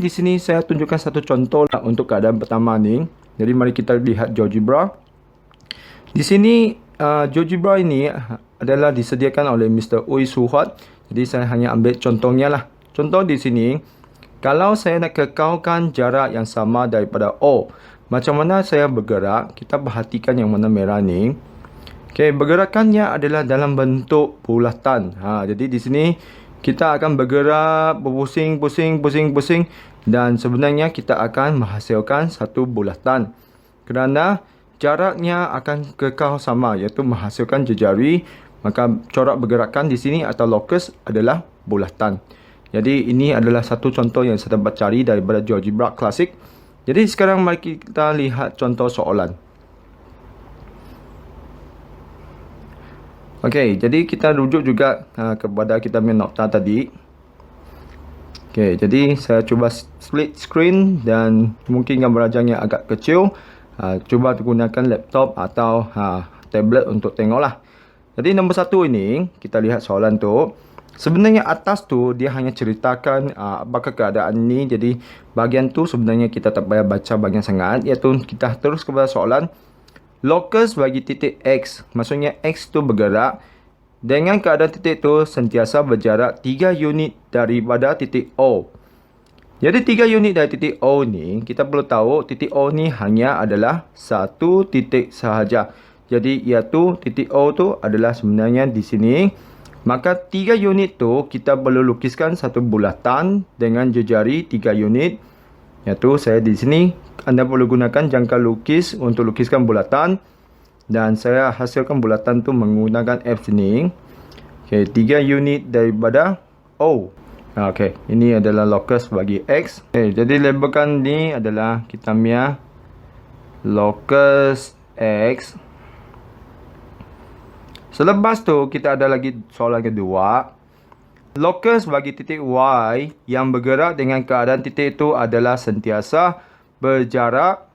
di sini saya tunjukkan satu contoh lah untuk keadaan pertama ni. Jadi mari kita lihat GeoGebra. Di sini GeoGebra ini adalah disediakan oleh Mr. Uy Suhat. Jadi saya hanya ambil contohnya lah. Contoh di sini, kalau saya nak kekalkan jarak yang sama daripada O, macam mana saya bergerak? Kita perhatikan yang mana merah ni. Okey, bergerakannya adalah dalam bentuk bulatan. Jadi di sini kita akan bergerak, berpusing, pusing dan sebenarnya kita akan menghasilkan satu bulatan. Kerana jaraknya akan kekal sama, iaitu menghasilkan jejari, maka corak bergerakan di sini atau locus adalah bulatan. Jadi ini adalah satu contoh yang saya dapat cari daripada GeoGebra Classic. Jadi sekarang mari kita lihat contoh soalan. Okey, jadi kita rujuk juga kepada kita punya nokta tadi. Okey, jadi saya cuba split screen dan mungkin gambar rajangnya agak kecil. Cuba gunakan laptop atau tablet untuk tengoklah. Jadi nombor 1 ini, kita lihat soalan tu. Sebenarnya atas tu dia hanya ceritakan apakah keadaan ni. Jadi bahagian tu sebenarnya kita tak payah baca bahagian sangat. Iaitu kita terus kepada soalan. Locus bagi titik X, maksudnya X tu bergerak dengan keadaan titik tu sentiasa berjarak 3 unit daripada titik O. Jadi 3 unit dari titik O ni, kita perlu tahu titik O ni hanya adalah satu titik sahaja. Jadi iaitu titik O tu adalah sebenarnya di sini. Maka 3 unit tu kita perlu lukiskan satu bulatan dengan jejari 3 unit. Iaitu saya di sini, anda perlu gunakan jangka lukis untuk lukiskan bulatan. Dan saya hasilkan bulatan tu menggunakan F sini. Okey, 3 unit daripada O. Okey, ini adalah locus bagi X. Okey, jadi labelkan ni adalah kita punya locus X. Selepas tu kita ada lagi soalan kedua. Locus bagi titik Y yang bergerak dengan keadaan titik itu adalah sentiasa berjarak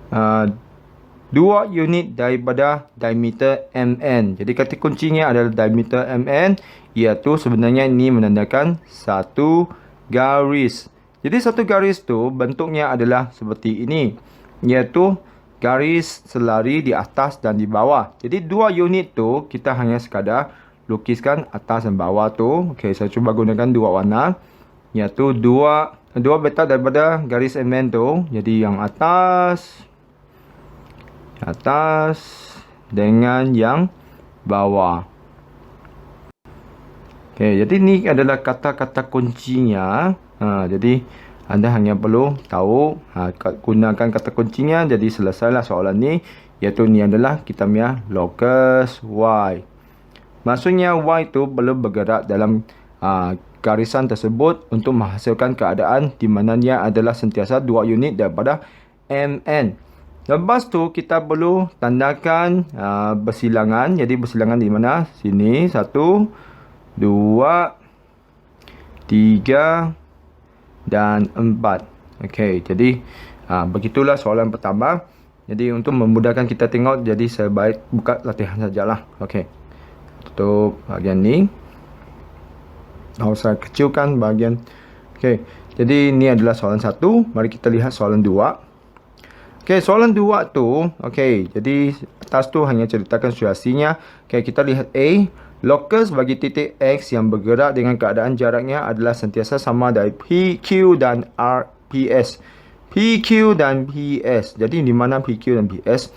2 unit daripada diameter MN. Jadi kata kuncinya adalah diameter MN, iaitu sebenarnya ini menandakan satu garis. Jadi satu garis tu bentuknya adalah seperti ini, iaitu garis selari di atas dan di bawah. Jadi 2 unit tu kita hanya sekadar lukiskan atas dan bawah tu. Okey, saya cuba gunakan 2 warna, iaitu dua petak daripada garis MN tu. Jadi yang atas dengan yang bawah. Okey, jadi ni adalah kata-kata kuncinya. Jadi anda hanya perlu tahu gunakan kata kuncinya. Jadi selesailah soalan ni, iaitu ni adalah kita punya locus Y. Maksudnya Y tu perlu bergerak dalam garisan tersebut untuk menghasilkan keadaan di mana dia adalah sentiasa 2 unit daripada MN. Lepas tu kita perlu tandakan bersilangan. Jadi bersilangan di mana? Sini 1, 2, 3 dan 4. Okey, jadi begitulah soalan pertama. Jadi untuk memudahkan kita tengok, jadi saya baik buka latihan sajalah. Okey, tutup bahagian ni. Saya kecilkan bahagian. Okey, jadi ini adalah soalan 1. Mari kita lihat soalan 2. Okey, soalan 2 tu, okey, jadi atas tu hanya ceritakan situasinya. Okey, kita lihat A. Locus bagi titik X yang bergerak dengan keadaan jaraknya adalah sentiasa sama dari PQ dan RPS. PQ dan PS. Jadi di mana PQ dan PS?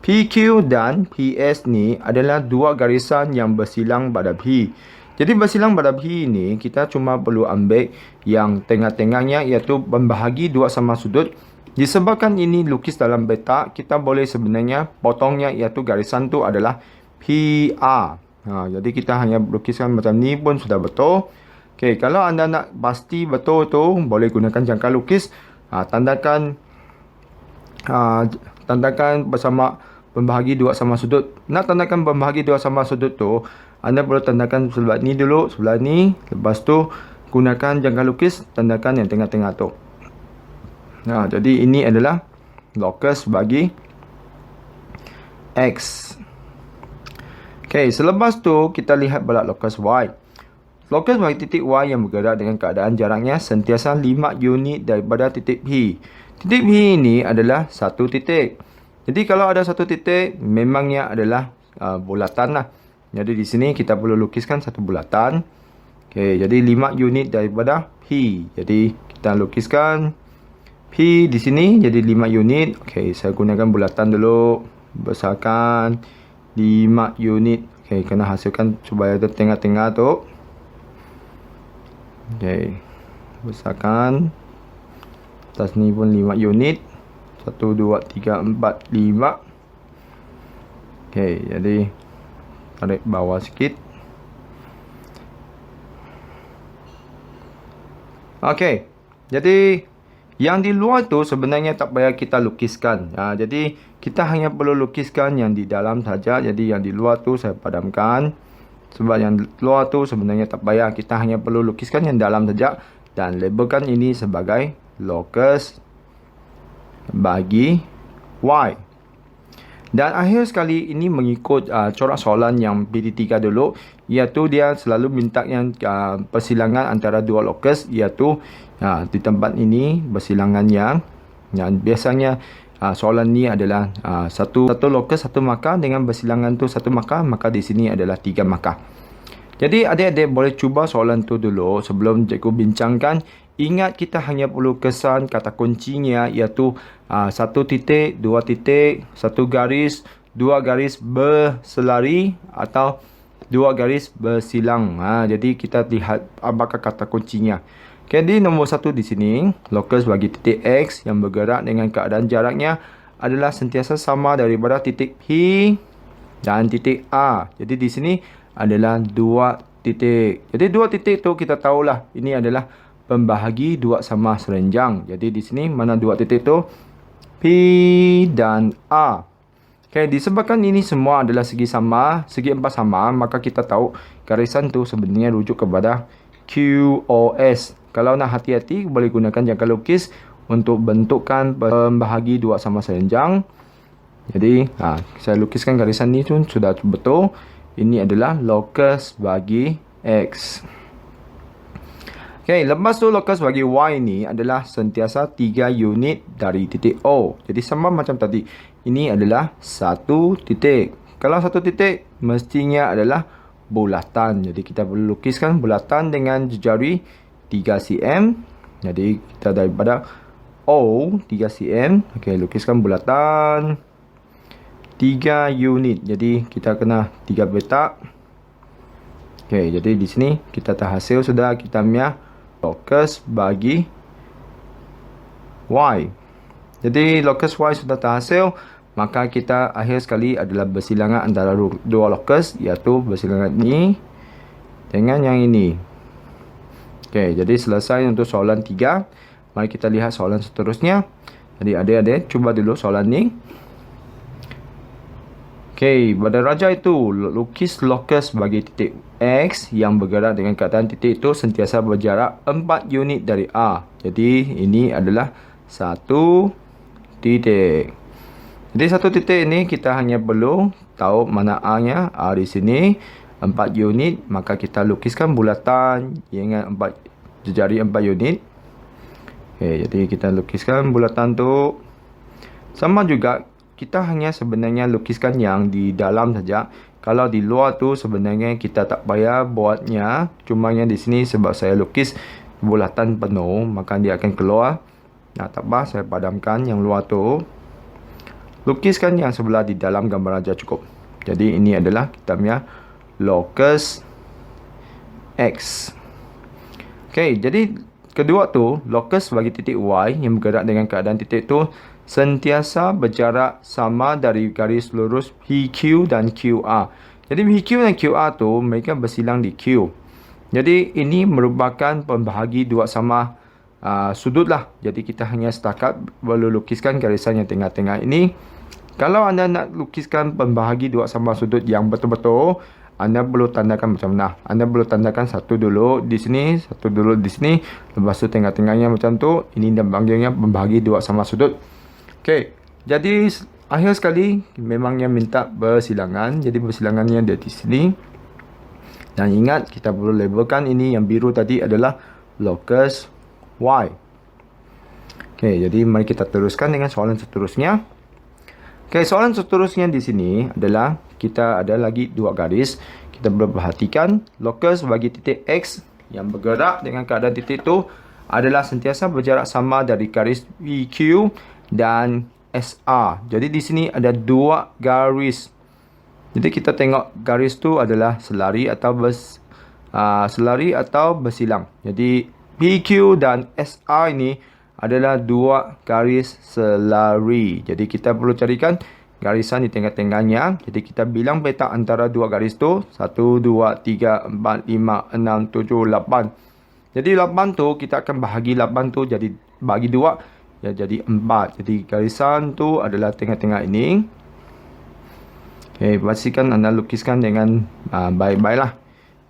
PQ dan PS ni adalah 2 garisan yang bersilang pada P. Jadi bersilang pada P ni kita cuma perlu ambil yang tengah-tengahnya, iaitu membahagi 2 sama sudut. Disebabkan ini lukis dalam petak, kita boleh sebenarnya potongnya, iaitu garisan tu adalah PR. Jadi kita hanya lukiskan macam ni pun sudah betul. Okey, kalau anda nak pasti betul tu, boleh gunakan jangka lukis. Tandakan bersama pembahagi 2 sama sudut. Nak tandakan pembahagi 2 sama sudut tu, anda perlu tandakan sebelah ni dulu, sebelah ni. Lepas tu gunakan jangka lukis, tandakan yang tengah-tengah tu. Jadi ini adalah locus bagi X. Okey, selepas tu kita lihat pula locus Y. lokus bagi titik Y yang bergerak dengan keadaan jaraknya sentiasa 5 unit daripada titik P. Titik P ini adalah satu titik. Jadi kalau ada satu titik, memangnya adalah bulatan lah. Jadi di sini kita perlu lukiskan satu bulatan. Okey, jadi 5 unit daripada P. Jadi kita lukiskan P di sini jadi 5 unit. Okey, saya gunakan bulatan dulu. Besarkan 5 unit. Okey, kena hasilkan supaya ada tengah-tengah tu. Okey. Besarkan. Atas ni pun 5 unit. 1 2 3 4 5. Okey, jadi tarik bawah sikit. Okey. Jadi yang di luar tu sebenarnya tak payah kita lukiskan. Jadi kita hanya perlu lukiskan yang di dalam saja. Jadi yang di luar tu saya padamkan. Sebab yang di luar tu sebenarnya tak payah. Kita hanya perlu lukiskan yang dalam saja. Dan labelkan ini sebagai lokus bagi Y. Dan akhir sekali ini mengikut corak soalan yang PT3 dulu. Iaitu dia selalu minta yang persilangan antara dua lokus. Iaitu di tempat ini bersilangannya. Yang biasanya soalan ni adalah satu lokus satu markah dengan bersilangan tu satu markah, maka di sini adalah 3 markah. Jadi adik-adik boleh cuba soalan tu dulu sebelum cikgu bincangkan. Ingat kita hanya perlu kesan kata kuncinya iaitu satu titik, dua titik, satu garis, dua garis berselari atau dua garis bersilang. Jadi kita lihat apakah kata kuncinya. Jadi nombor 1 di sini, lokus bagi titik X yang bergerak dengan keadaan jaraknya adalah sentiasa sama daripada titik P dan titik A. Jadi di sini adalah 2 titik. Jadi 2 titik tu kita tahulah ini adalah pembahagi dua sama serenjang. Jadi di sini mana 2 titik tu? P dan A. Okey, disebabkan ini semua adalah segi sama, segi empat sama, maka kita tahu garisan tu sebenarnya rujuk kepada QoS. Kalau nak hati-hati, boleh gunakan jangka lukis untuk bentukkan pembahagi dua sama serenjang. Jadi, saya lukiskan garisan ni pun sudah betul. Ini adalah lokus bagi X. Okey, lepas tu lokus bagi Y ni adalah sentiasa 3 unit dari titik O. Jadi, sama macam tadi. Ini adalah satu titik. Kalau satu titik, mestinya adalah bulatan. Jadi, kita perlu lukiskan bulatan dengan jari 3 cm. Jadi kita daripada O 3 cm. Okey, lukiskan bulatan 3 unit. Jadi kita kena 3 petak. Okey, jadi di sini kita terhasil sudah kita punya lokus bagi Y. Jadi lokus Y sudah terhasil, maka kita akhir sekali adalah bersilangan antara dua lokus, iaitu bersilangan ini dengan yang ini. Okey, jadi selesai untuk soalan 3. Mari kita lihat soalan seterusnya. Jadi adik-adik cuba dulu soalan ni. Okey, pada raja itu lukis lokus bagi titik X yang bergerak dengan keadaan titik itu sentiasa berjarak 4 unit dari A. Jadi ini adalah satu titik. Jadi satu titik ini kita hanya perlu tahu mana A-nya. A di sini 4 unit, maka kita lukiskan bulatan dengan jari 4 unit. Okey, jadi kita lukiskan bulatan tu. Sama juga kita hanya sebenarnya lukiskan yang di dalam saja. Kalau di luar tu sebenarnya kita tak payah buatnya. Cuma yang di sini sebab saya lukis bulatan penuh, maka dia akan keluar. Tak apa, saya padamkan yang luar tu. Lukiskan yang sebelah di dalam gambar aja cukup. Jadi ini adalah kita punya lokus X. Okey, jadi kedua tu lokus bagi titik Y yang bergerak dengan keadaan titik tu sentiasa berjarak sama dari garis lurus PQ dan QR. Jadi PQ dan QR tu mereka bersilang di Q. Jadi ini merupakan pembahagi dua sama sudut lah. Jadi kita hanya setakat perlu lukiskan garisan yang tengah-tengah ini. Kalau anda nak lukiskan pembahagi dua sama sudut yang betul-betul, anda perlu tandakan macam mana? Anda perlu tandakan satu dulu di sini, satu dulu di sini. Lepas tu tengah-tengahnya macam tu. Ini dia panggilnya pembahagi dua sama sudut. Okey. Jadi akhir sekali memangnya minta bersilangan. Jadi bersilangannya dia di sini. Dan ingat, kita perlu labelkan ini yang biru tadi adalah locus Y. Okey, jadi mari kita teruskan dengan soalan seterusnya. Okey, soalan seterusnya di sini adalah kita ada lagi dua garis. Kita perlu perhatikan locus bagi titik X yang bergerak dengan keadaan titik itu adalah sentiasa berjarak sama dari garis PQ dan SR. Jadi di sini ada dua garis. Jadi kita tengok garis tu adalah selari atau bersilang. Jadi PQ dan SR ini adalah dua garis selari. Jadi kita perlu carikan garisan di tengah-tengahnya. Jadi kita bilang petak antara dua garis tu 1, 2, 3, 4, 5, 6, 7, 8. Jadi 8 tu kita akan bahagi 8 tu jadi bagi 2 ya, jadi 4. Jadi garisan tu adalah tengah-tengah ini. Okay, pastikan anda lukiskan dengan baik-baiklah.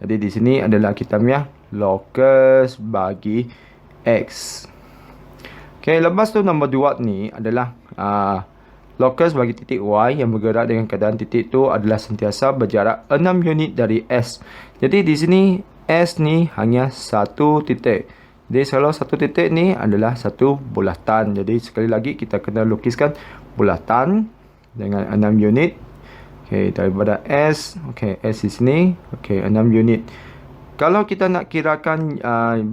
Jadi di sini adalah kita punya locus bagi X. Okay, lepas tu nombor 2 ni adalah locus bagi titik Y yang bergerak dengan keadaan titik tu adalah sentiasa berjarak 6 unit dari S. Jadi di sini S ni hanya satu titik. Jadi kalau satu titik ni adalah satu bulatan. Jadi sekali lagi kita kena lukiskan bulatan dengan 6 unit. Okey, daripada S, okey, S di sini, okey, 6 unit. Kalau kita nak kirakan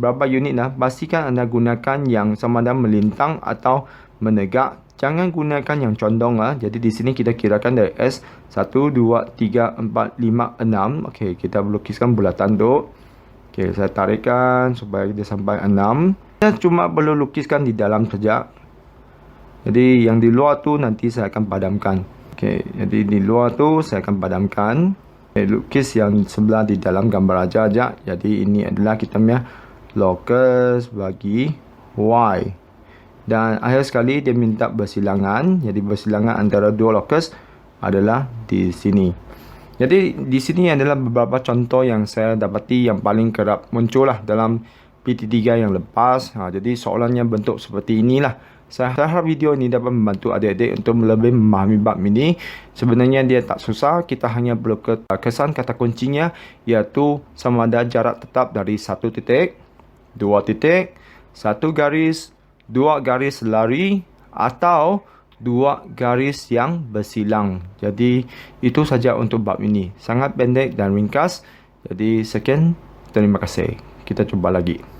berapa unit lah, pastikan anda gunakan yang sama ada melintang atau menegak. Jangan gunakan yang condong lah. Jadi di sini kita kirakan dari S 1, 2, 3, 4, 5, 6. Okey, kita lukiskan bulatan tu. Okey, saya tarikkan supaya dia sampai 6. Kita cuma perlu lukiskan di dalam saja. Jadi yang di luar tu nanti saya akan padamkan. Okey, jadi di luar tu saya akan padamkan. Okay, lukis yang sebelah di dalam gambar aja. Jadi ini adalah kita punya locus bagi Y. Dan akhir sekali dia minta bersilangan. Jadi bersilangan antara dua locus adalah di sini. Jadi di sini adalah beberapa contoh yang saya dapati yang paling kerap muncul lah dalam PT3 yang lepas. Jadi soalannya bentuk seperti inilah. Saya harap video ini dapat membantu adik-adik untuk lebih memahami bab ini. Sebenarnya dia tak susah, kita hanya perlu kesan kata kuncinya iaitu sama ada jarak tetap dari satu titik, dua titik, satu garis, dua garis lari atau dua garis yang bersilang. Jadi itu saja untuk bab ini. Sangat pendek dan ringkas. Jadi sekian, terima kasih. Kita cuba lagi.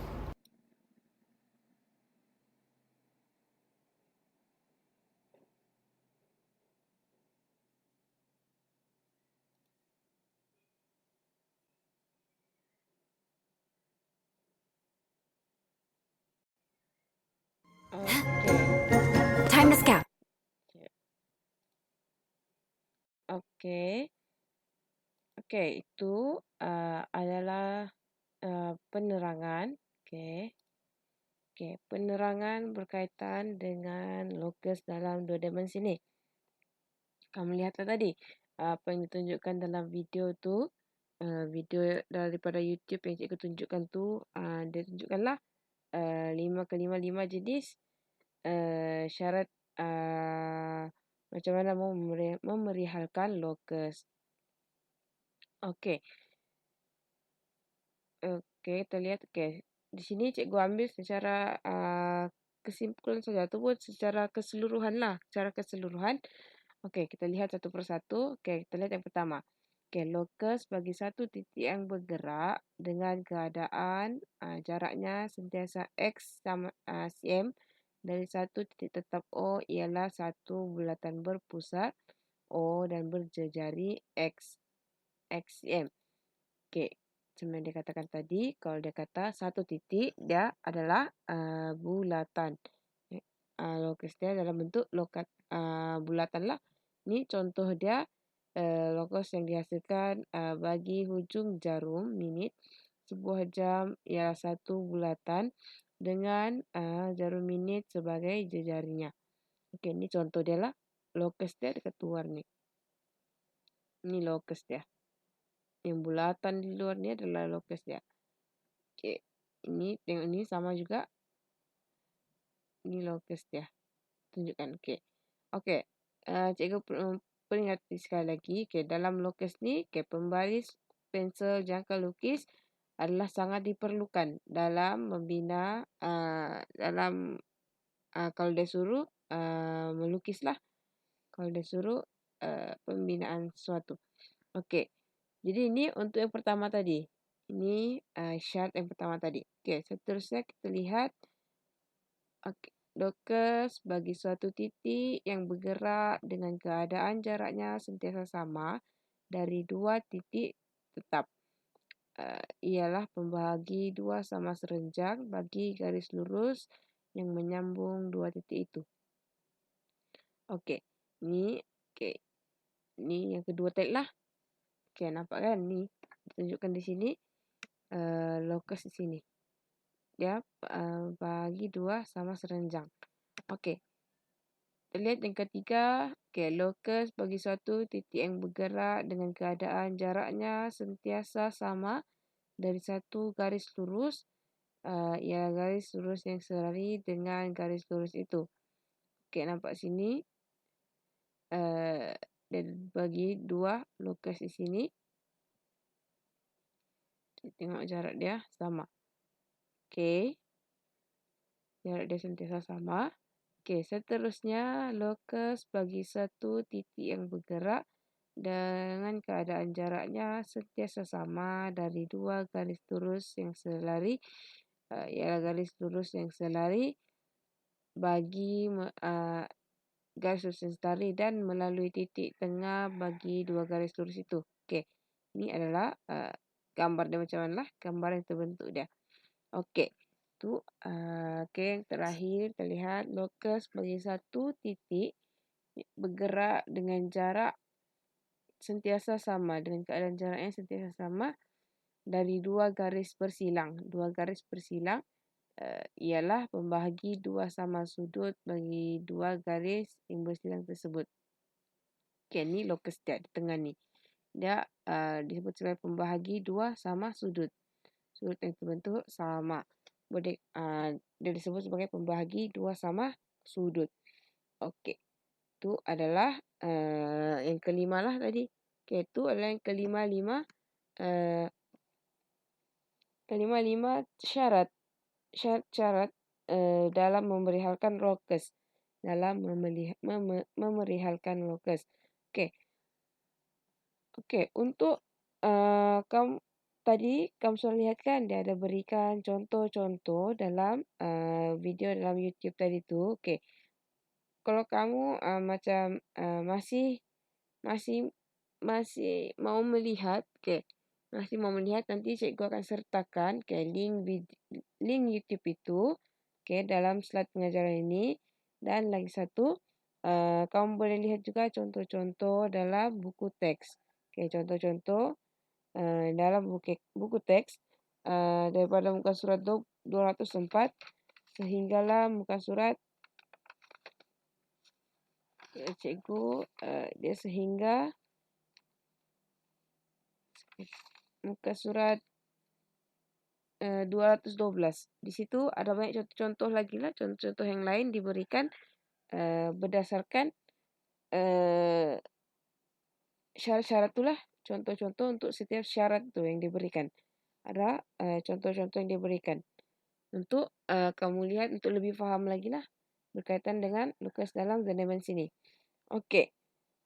Okay. Time to scout. Okay. Okay, itu adalah penerangan. Okay. Okay, penerangan berkaitan dengan locus dalam dua dimensi ni. Kamu lihatlah tadi apa yang ditunjukkan dalam video tu. Video daripada YouTube yang cikgu tunjukkan tu, dia tunjukkanlah 5x5 jenis syarat macam mana memerihalkan locus. Okey. Okey, kita lihat. Okey, di sini cikgu ambil secara kesimpulan saja tu pun secara keseluruhan lah, secara keseluruhan. Okey, kita lihat satu persatu. Okey, kita lihat yang pertama. Okey, locus bagi satu titik yang bergerak dengan keadaan jaraknya sentiasa X sama cm dari satu titik tetap O ialah satu bulatan berpusat O dan berjejari X cm. Okey, macam yang dia katakan tadi, kalau dia kata satu titik, dia adalah bulatan. Locus dia dalam bentuk bulatan lah. Ni contoh dia locus yang dihasilkan bagi hujung jarum minit. Sebuah jam ialah satu bulatan dengan jarum minit sebagai jejarinya. Okey, ni contoh dia lah. Locus dia dekat luar ni. Ni locus dia. Yang bulatan di luar ni adalah locus dia. Okey, ini tengok ni sama juga. Ini locus dia. Tunjukkan. Okey. Okey. Cikgu peringati sekali lagi. Okey, dalam locus ni, okey, pembaris pensel, jangka lukis adalah sangat diperlukan dalam membina kalau dia suruh melukislah, kalau dia suruh pembinaan sesuatu. Okey. Jadi ini untuk yang pertama tadi. Ini syarat yang pertama tadi. Okey, seterusnya kita lihat locus bagi suatu titik yang bergerak dengan keadaan jaraknya sentiasa sama dari dua titik tetap. Ialah pembahagi dua sama serenjang bagi garis lurus yang menyambung dua titik itu. Okey, ni yang kedua tadi lah. Okey, nampak kan ni ditunjukkan di sini locus di sini. Dia bagi dua sama serenjang. Okey. Kita lihat yang ketiga. Okey, locus bagi suatu titik yang bergerak dengan keadaan jaraknya sentiasa sama dari satu garis lurus ialah garis lurus yang selari dengan garis lurus itu. Okey, nampak sini dia bagi dua locus di sini. Kita tengok jarak dia sama. Okey. Jarak dia sentiasa sama. Okey, seterusnya locus bagi satu titik yang bergerak dengan keadaan jaraknya sentiasa sama dari dua garis lurus yang selari ialah garis lurus yang selari bagi garis lurus yang selari dan melalui titik tengah bagi dua garis lurus itu. Okey, ini adalah gambar dia macam mana lah, gambar yang terbentuk dia. Okey. Tu okey, yang terakhir kita lihat locus bagi satu titik bergerak dengan jarak sentiasa sama, dengan keadaan jaraknya sentiasa sama dari dua garis bersilang. Dua garis bersilang ialah pembahagi dua sama sudut bagi dua garis yang bersilang tersebut. Okey, ni locus dia di tengah ni. Dia disebut sebagai pembahagi dua sama sudut. Sudut yang terbentuk sama. Boleh dia disebut sebagai pembahagi dua sama sudut. Okey. Itu adalah yang kelima lah tadi. Okey, itu adalah yang kelima syarat. Syarat dalam memerihalkan locus. Dalam memerihalkan locus. Okey. Okey, untuk kamu tadi kamu sudah lihat kan dia ada berikan contoh-contoh dalam video dalam YouTube tadi tu. Okey. Kalau kamu macam masih mau melihat, okey. Masih mau melihat, nanti cikgu akan sertakan link YouTube itu okey dalam slide pengajaran ini. Dan lagi satu, kamu boleh lihat juga contoh-contoh dalam buku teks. Okey, contoh-contoh dalam buku teks daripada muka surat 204 sehinggalah muka surat cikgu dia sehingga muka surat 212. Di situ ada banyak contoh-contoh lagi lah, contoh-contoh yang lain diberikan berdasarkan syarat-syarat itulah, contoh-contoh untuk setiap syarat tu yang diberikan. Ada contoh-contoh yang diberikan. Untuk kamu lihat untuk lebih faham lagi lah berkaitan dengan locus dalam dua dimensi ni. Okey.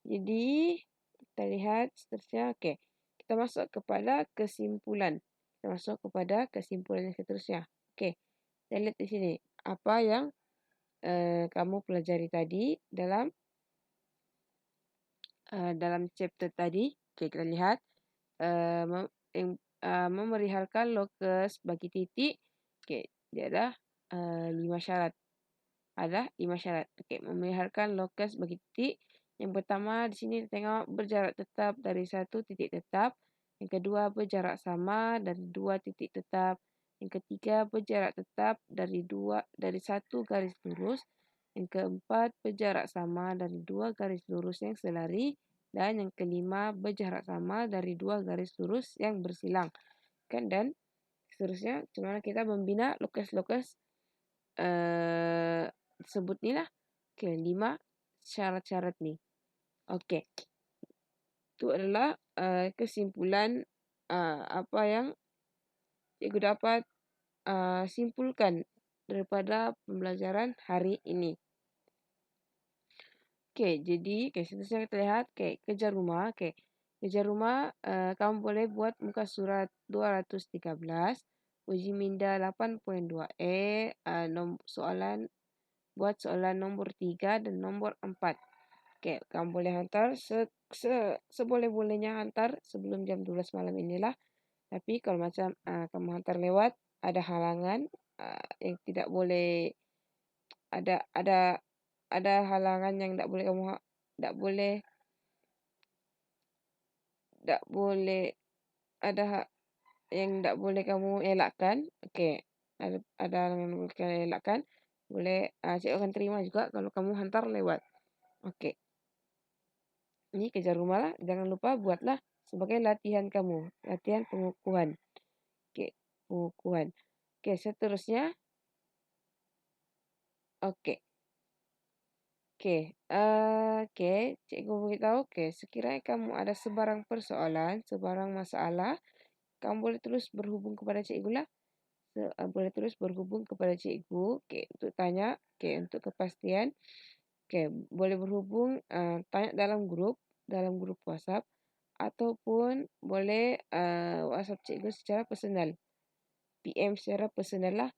Jadi kita lihat seterusnya. Okey. Kita masuk kepada kesimpulan. Kita masuk kepada kesimpulan yang seterusnya. Okey. Kita lihat di sini apa yang kamu pelajari tadi dalam chapter tadi. Okey, kita lihat memerihalkan locus bagi titik. Okey, dia ada 5 syarat. Ada 5 syarat. Okey, memerihalkan locus bagi titik. Yang pertama di sini kita tengok berjarak tetap dari satu titik tetap. Yang kedua berjarak sama dari dua titik tetap. Yang ketiga berjarak tetap dari satu garis lurus. Yang keempat berjarak sama dari dua garis lurus yang selari. Dan yang kelima berjarak sama dari dua garis lurus yang bersilang. Kan, dan seterusnya macam mana kita membina locus-locus tersebut ni lah. Okey, 5 syarat-syarat ni. Okey. Itu adalah kesimpulan apa yang cikgu dapat simpulkan daripada pembelajaran hari ini. Oke, jadi seterusnya kita lihat kerja rumah. Kerja rumah kamu boleh buat muka surat 213, uji minda 8.2E, buat soalan nomor 3 dan nomor 4. Kamu boleh hantar seboleh-bolehnya hantar sebelum jam 12 malam inilah. Tapi kalau macam kamu hantar lewat, ada halangan yang tidak boleh, ada halangan yang tidak boleh kamu tidak boleh yang tidak boleh kamu elakkan. Ada halangan yang boleh kamu elakkan. Boleh cikgu akan terima juga kalau kamu hantar lewat. Ini kerja rumah lah. Jangan lupa buatlah sebagai latihan kamu, latihan pengukuhan. Pengukuhan. Seterusnya. Cikgu beritahu, sekiranya kamu ada sebarang persoalan, sebarang masalah, kamu boleh terus berhubung kepada cikgu lah. Boleh terus berhubung kepada cikgu, untuk tanya, untuk kepastian. Boleh berhubung, tanya dalam grup WhatsApp, ataupun boleh WhatsApp cikgu secara personal, PM secara personal lah.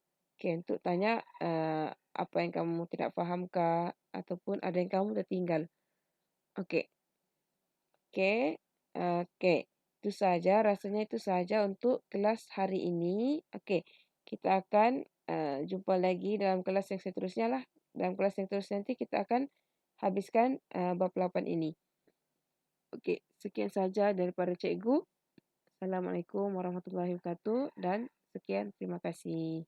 Untuk tanya apa yang kamu tidak faham kah, ataupun ada yang kamu tertinggal. Oke. Itu saja, rasanya itu saja untuk kelas hari ini. Kita akan jumpa lagi dalam kelas yang seterusnya lah. Dalam kelas yang seterusnya nanti kita akan habiskan bab 8 ini. Sekian saja daripada cikgu. Assalamualaikum warahmatullahi wabarakatuh dan sekian, terima kasih.